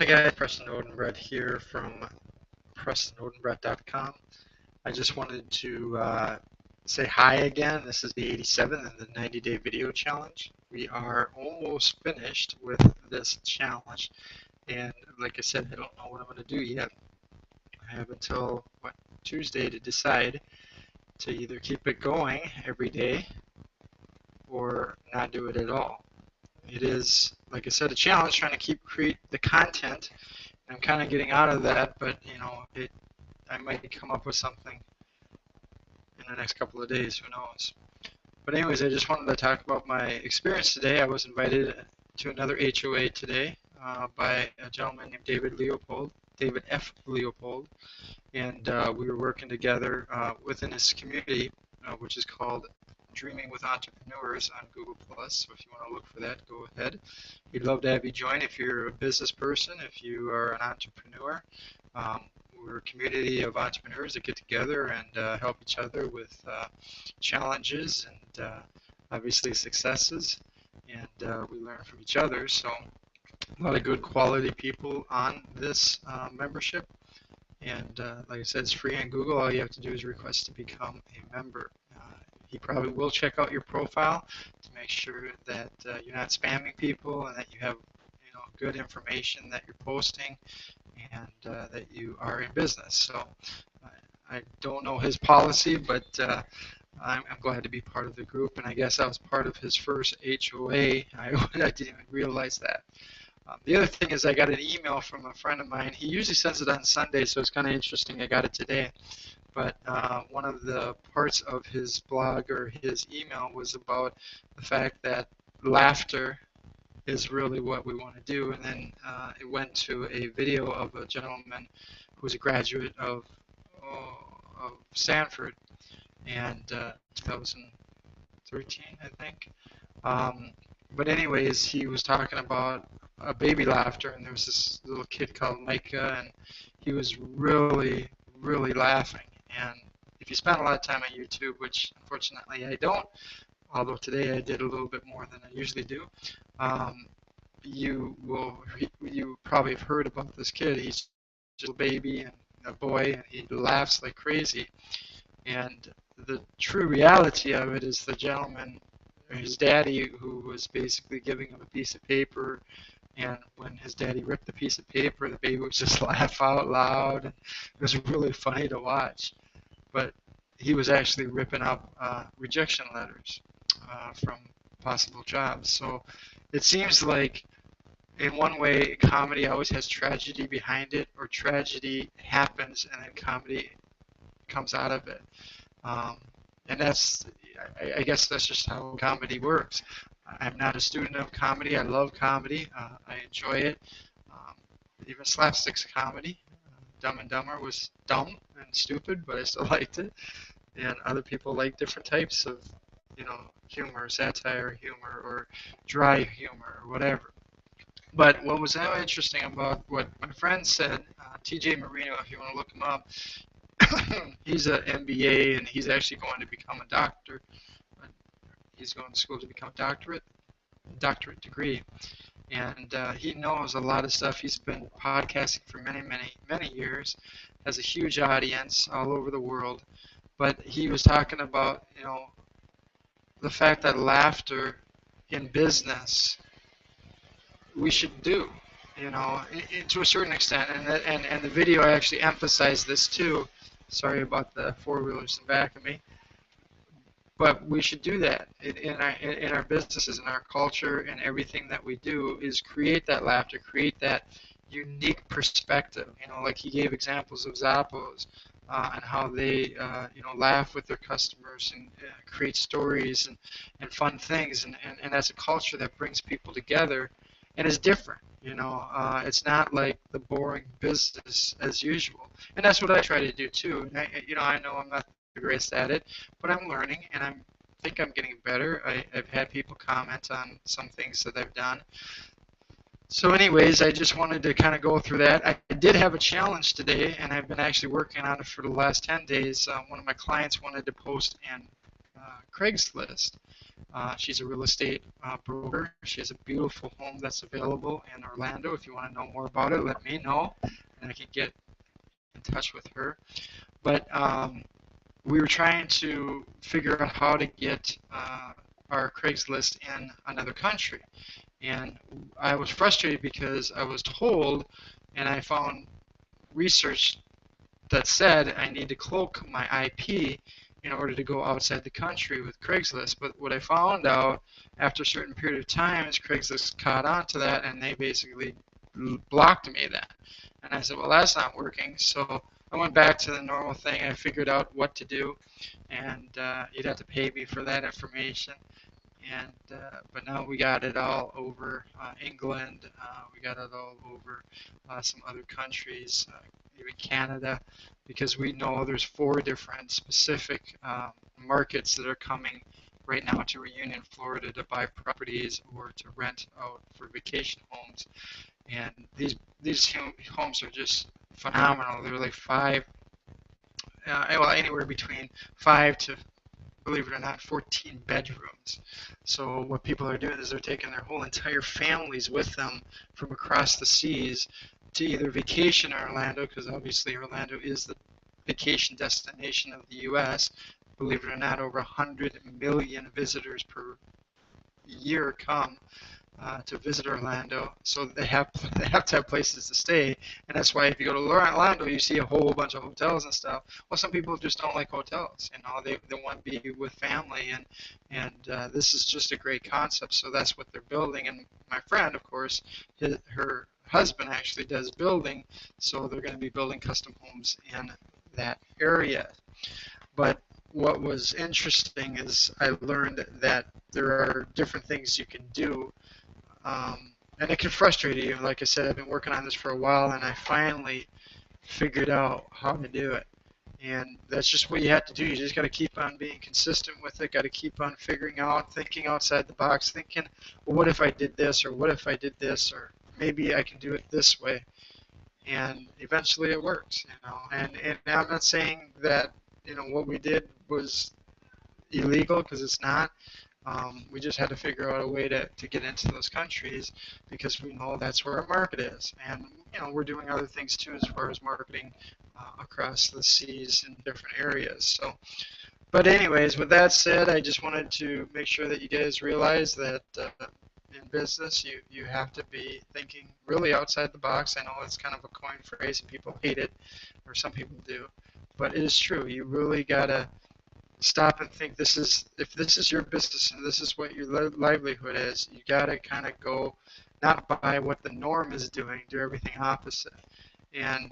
Hi guys, Preston Odenbrett here from PrestonOdenbrett.com. I just wanted to say hi again. This is the 87th in the 90-day video challenge. We are almost finished with this challenge, and like I said, I don't know what I'm going to do yet. I have until Tuesday to decide to either keep it going every day or not do it at all. It is, like I said, a challenge trying to create the content. I'm kind of getting out of that, but I might come up with something in the next couple of days. Who knows? But anyways, I just wanted to talk about my experience today. I was invited to another HOA today by a gentleman named David F. Leopold, and we were working together within his community, which is called Dreaming with Entrepreneurs on Google+. So if you want to look for that, go ahead. We'd love to have you join if you're a business person, if you are an entrepreneur. Um, we're a community of entrepreneurs that get together and help each other with challenges and obviously successes, and we learn from each other. So a lot of good quality people on this membership. And like I said, it's free on Google. All you have to do is request to become a member. He probably will check out your profile to make sure that you're not spamming people and that you have good information that you're posting, and that you are in business. So I don't know his policy, but I'm glad to be part of the group, and I guess I was part of his first HOA. I didn't even realize that. The other thing is I got an email from a friend of mine. He usually sends it on Sunday, so it's kind of interesting. I got it today. But one of the parts of his blog or his email was about the fact that laughter is really what we want to do. And then it went to a video of a gentleman who's a graduate of Stanford, and 2013, I think. But anyways, he was talking about a baby laughter, and there was this little kid called Micah, and he was really, really laughing. And if you spend a lot of time on YouTube, which unfortunately I don't, although today I did a little bit more than I usually do, you probably have heard about this kid. He's just a baby and a boy, and he laughs like crazy. And the true reality of it is the gentleman, his daddy, who was basically giving him a piece of paper, and when his daddy ripped the piece of paper, the baby would just laugh out loud. And it was really funny to watch. But he was actually ripping up rejection letters from possible jobs. So it seems like in one way, comedy always has tragedy behind it, or tragedy happens and then comedy comes out of it. And I guess that's just how comedy works. I'm not a student of comedy. I love comedy. I enjoy it. Even slapstick comedy. Dumb and Dumber was dumb and stupid, but I still liked it. And other people like different types of, humor, satire humor, or dry humor, or whatever. But what was so interesting about what my friend said, TJ Marino, if you want to look him up, he's an MBA, and he's actually going to become a doctor. He's going to school to become a doctorate degree. And he knows a lot of stuff. He's been podcasting for many, many, many years, has a huge audience all over the world. But he was talking about, the fact that laughter in business we should do, to a certain extent. And the video actually emphasized this too. Sorry about the four-wheelers in back of me. But we should do that in our businesses, in our culture, and everything that we do is create that laughter, create that unique perspective. Like he gave examples of Zappos and how they, laugh with their customers and create stories and fun things. And that's a culture that brings people together and is different. It's not like the boring business as usual. And that's what I try to do too. And I know I'm not the greatest at it, but I'm learning, and I think I'm getting better. I've had people comment on some things that I've done. So anyways, I just wanted to kind of go through that. I did have a challenge today, and I've been actually working on it for the last 10 days. One of my clients wanted to post in Craigslist, She's a real estate broker. She has a beautiful home that's available in Orlando. If you want to know more about it, let me know, and I can get in touch with her. But we were trying to figure out how to get our Craigslist in another country. And I was frustrated because I was told, and I found research that said I need to cloak my IP in order to go outside the country with Craigslist. But what I found out after a certain period of time is Craigslist caught on to that, and they basically blocked me then. And I said, well, that's not working. So I went back to the normal thing. I figured out what to do, and you'd have to pay me for that information. And but now we got it all over England. We got it all over some other countries, even Canada, because we know there's 4 different specific markets that are coming right now to Reunion, Florida, to buy properties or to rent out for vacation homes. And these homes are just phenomenal. They're like well, anywhere between 5 to, believe it or not, 14 bedrooms. So what people are doing is they're taking their whole entire families with them from across the seas to either vacation in Orlando, because obviously Orlando is the vacation destination of the U.S. Believe it or not, over 100 million visitors per year come to visit Orlando, so they have to have places to stay, and that's why if you go to Orlando, you see a whole bunch of hotels and stuff. Well, some people just don't like hotels, they want to be with family, and this is just a great concept. So that's what they're building. And my friend, of course, her husband actually does building, so they're going to be building custom homes in that area. But what was interesting is I learned that there are different things you can do. And it can frustrate you. Like I said, I've been working on this for a while, and I finally figured out how to do it. And that's just what you have to do. You just got to keep on being consistent with it. Got to keep on figuring out, thinking outside the box, thinking, well, what if I did this, or what if I did this, or maybe I can do it this way. And eventually it works, And I'm not saying that, what we did was illegal, because it's not. We just had to figure out a way to get into those countries, because we know that's where our market is. And, we're doing other things too as far as marketing across the seas in different areas. So, but anyways, with that said, I just wanted to make sure that you guys realize that in business, you have to be thinking really outside the box. I know it's kind of a coin phrase and people hate it, or some people do, but it is true. You really got to stop and think, if this is your business and this is what your livelihood is, you got to kind of go not by what the norm is doing, do everything opposite. And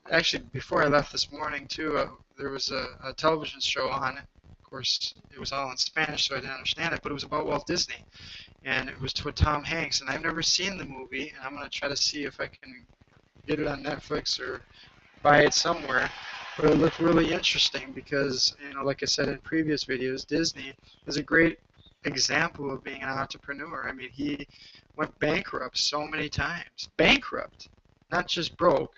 actually, before I left this morning too, there was a television show on. Of course, it was all in Spanish, so I didn't understand it, but it was about Walt Disney, and it was with Tom Hanks. And I've never seen the movie, and I'm going to try to see if I can get it on Netflix or buy it somewhere. But it looked really interesting because, like I said in previous videos, Disney is a great example of being an entrepreneur. I mean, he went bankrupt so many times. Bankrupt, not just broke,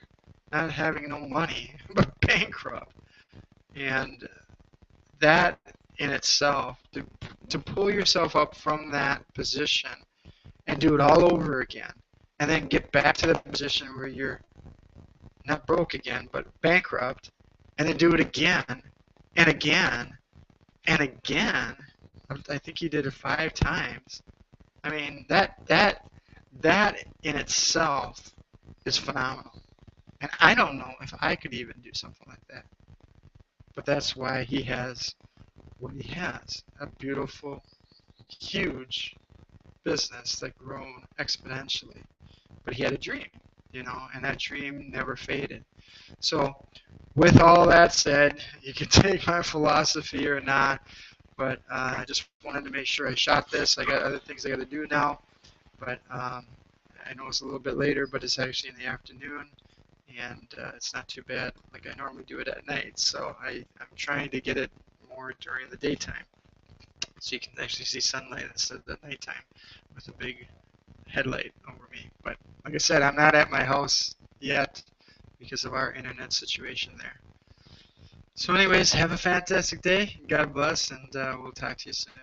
not having no money, but bankrupt. And that in itself, to pull yourself up from that position and do it all over again, and then get back to the position where you're not broke again, but bankrupt, and then do it again and again and again. I think he did it 5 times. I mean, that in itself is phenomenal. And I don't know if I could even do something like that. But that's why he has what he has. A beautiful, huge business that grown exponentially. But he had a dream, and that dream never faded. So with all that said, you can take my philosophy or not, but I just wanted to make sure I shot this. I got other things I got to do now, but I know it's a little bit later, but it's actually in the afternoon, and it's not too bad like I normally do it at night. So I'm trying to get it more during the daytime, so you can actually see sunlight instead of the nighttime with a big headlight over me. But like I said, I'm not at my house yet because of our internet situation there. So anyways, have a fantastic day. God bless, and we'll talk to you soon.